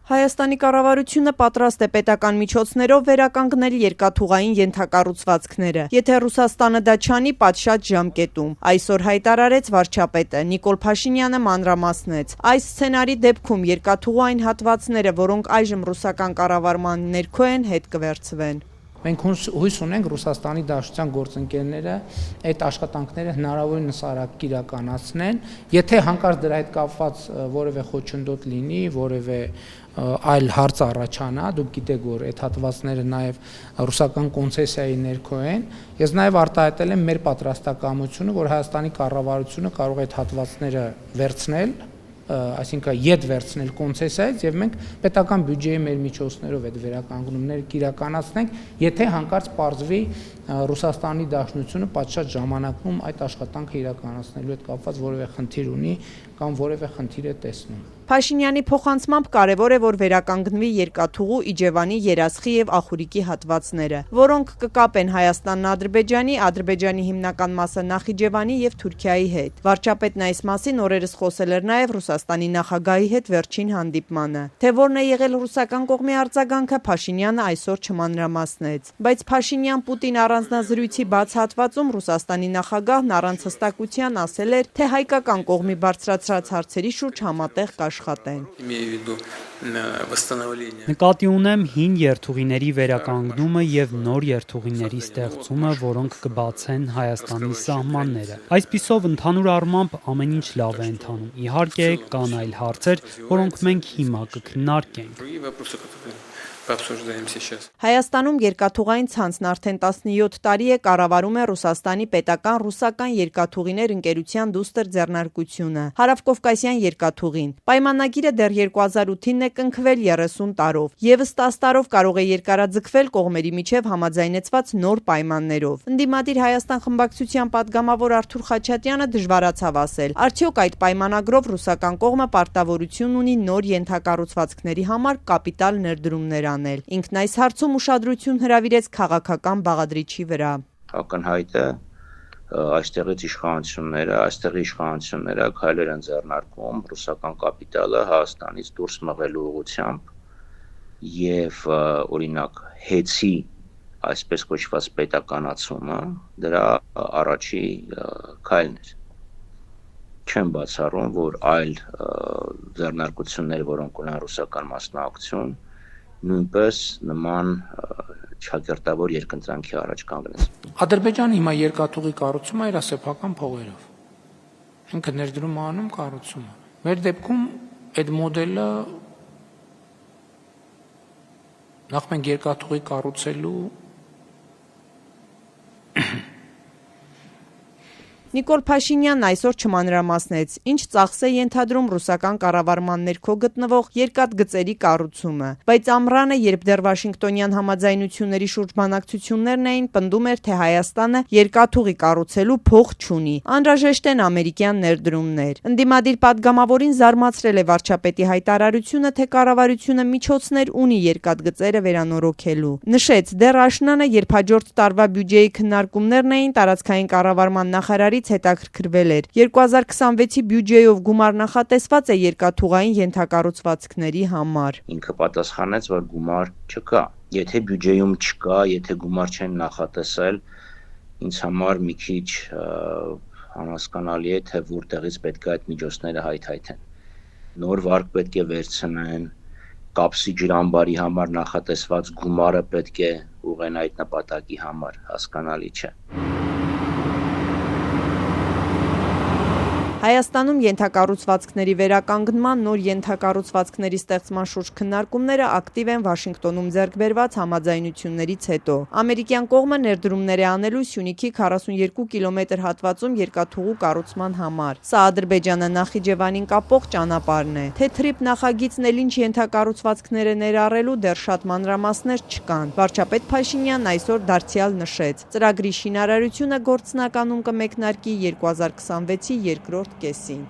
Հայաստանի կառավարությունը պատրաստ է պետական միջոցներով վերականգնել երկաթուղային ենթակառուցվածքները, եթե Ռուսաստանը դա չանի պատշաճ ժամկետում, այսօր հայտարարեց վարչապետը։ Նիկոլ Փաշինյանը մանրամասնեց. այս սցենարի դեպքում երկաթուղու այն հատվածները, որոնք այժմ ռուսական կառավարման ներքո են, հետ կվերցվեն։ Մենք հույս ունենք Ռուսաստանի Դաշնության գործընկերները այդ աշխատանքները հնարավորինս արագ իրականացնեն, եթե հանկարծ դրա հետ կապված որևէ խոչընդոտ լինի, որևէ այլ հարց առաջանա, դուք գիտեք, որ այդ հատվածները նաև ռուսական կոնցեսիայի ներքո են, ես նաև արտահայտել եմ մեր պատրաստակամությունը, որ Հայաստանի կառավարությունը կարող է այդ հատվածները վերցնել, այսինքն ետ վերցնել կոնցեսիայից եւ մենք պետական բյուջեի մեր միջոցներով այդ վերականգնումները կիրականացնենք, եթե հանկարծ պարզվի Ռուսաստանի Դաշնությունը պատշաճ ժամանակում այդ աշխատանքը իրականացնելու հետ կապված որևէ խնդիր ունի կամ որևէ խնդիր է տեսնում։ Փաշինյանի փոխանցմամբ կարևոր է, որ վերականգնվի երկաթուղու Իջևանի, Երասխի եւ Ախուրիկի հատվածները, որոնք կկապեն Հայաստանն Ադրբեջանի, Ադրբեջանի հիմնական մասը Նախիջևանի եւ Թուրքիայի հետ։ Վարչապետն այս մասին օրերս խոսել էր նաեւ Ռուսաստանի նախագահի հետ վերջին հանդիպմանը։ Թե որն է եղել ռուսական կողմի արձագանքը, Փաշինյանը այսօր չմանրամասնեց, բայց Փաշինյան-Պուտին առանձնազրույցի բաց հատվածում Ռուսաստանի նախագահն առանց հստակության ասել էր, թե հայկական կողմի բարձրացրած հարցերի շուրջ համատեղ կաշխատեն։ Նկատի ունեմ հին երթուղիների վերականգնումը եւ նոր երթուղիների ստեղծումը, որոնք կբացեն Հայաստանի սահմանները։ Այսպիսով ընդհանուր առմամբ ամեն ինչ լավ է ընթանում։ Իհարկե, կան այլ հարցեր, որոնք մենք հիմա կքննարկենք։ Հայաստանում երկաթուղային ցանցն արդեն 17 տարի է կառավարում է Ռուսաստանի պետական ռուսական երկաթուղիներ ընկերության դուստր ձեռնարկությունը, Հարավկովկասյան երկաթուղին։ Պայմանագիրը դեռ 2008-ին է կնքվել 30 տարով, եւս 10 տարով կարող է երկարաձգվել կողմերի միջև համաձայնեցված նոր պայմաններով։ Ընդդիմադիր Հայաստան խմբակցության падգամավոր Արթուր Խաչատյանը դժվարացավ ասել, արդյոք այդ պայմանագրով ռուսական կողմը պարտավորություն ունի նոր ենթակառուցվածքների համար կապիտալ ներդրումներ անել։ Ինքն այս հարցում ուշադրություն հրավիրեց քաղաքական բաղադրիչի վրա։ Ակնհայտ է այստեղի իշխանությունները քայլեր են ձեռնարկում ռուսական կապիտալը Հայաստանից դուրս մղելու ուղղությամբ եւ օրինակ հեծի այսպես կոչված պետականացումը դրա առաջի քայլն էր։ Չեմ բացառում, որ այլ ձեռնարկություններ, որոնք ունեն ռուսական մասնակցություն, նույնպես նման ճակերտավոր երկընտրանքի առաջ կանգնեց։ Ադրբեջանը հիմա երկաթուղի կառուցում է իր սեփական փողերով։ Ինքը ներդրում անում կառուցում է։ Մեր դեպքում այդ մոդելը նախ մենք երկաթուղի կառուցելու Նիկոլ Փաշինյանն այսօր չմանրամասնեց, ինչ ծախս է ենթադրում ռուսական կառավարման ներքո գտնվող երկաթգծերի կառուցումը, բայց ամռանը, երբ դեռ Վաշինգտոնյան համաձայնությունների շուրջ բանակցություններն էին, պնդում էր, թե Հայաստանը երկաթուղի կառուցելու փող չունի, անհրաժեշտ են ամերիկյան ներդրումներ։ Ընդդիմադիր падգամավորին զարմացրել է վարչապետի հայտարարությունը, թե կառավարությունը միջոցներ ունի երկաթգծերը վերանորոգելու։ Նշեց, դեռ աշնանը, երբ հաջորդ տարվա բյուջեի քննարկումներն էին, տարածքային կառավարման նախարարի հետաքրքրվել էր 2026-ի բյուջեով գումար նախատեսված է երկաթուղային ենթակառուցվածքների համար։ Ինքը պատասխանեց, որ գումար չկա։ Եթե բյուջեում չկա, եթե գումար չեն նախատեսել, ինձ համար մի քիչ անհասկանալի է, թե որտեղից պետք է այդ միջոցները հայթայթեն։ Նոր վարկ պետք է վերցնեն, կապսի ջրամբարի համար նախատեսված գումարը պետք է ուղղեն այդ նպատակի համար, հասկանալի չէ։ Հայաստանում ենթակառուցվածքների վերականգնման, նոր ենթակառուցվածքների ստեղծման շուրջ քննարկումները ակտիվ են Վաշինգտոնում ձեռք բերված համաձայնություններից հետո։ Ամերիկյան կողմը ներդրումներ է անելու Սյունիքի 42 կիլոմետր հատվածում երկաթուղու կառուցման համար։ Սա Ադրբեջանը Նախիջևանին կապող ճանապարհն է։ Թե թրիփ նախագիծն էլ ինչ ենթակառուցվածքներ է ներառելու, դեռ շատ մանրամասներ չկան։ Վարչապետ Փաշինյանն այսօր դարձյալ նշեց, ծրագրի շինարարությունը գործնականում կմեկնարկի 2026-ի երկրորդ կեսին։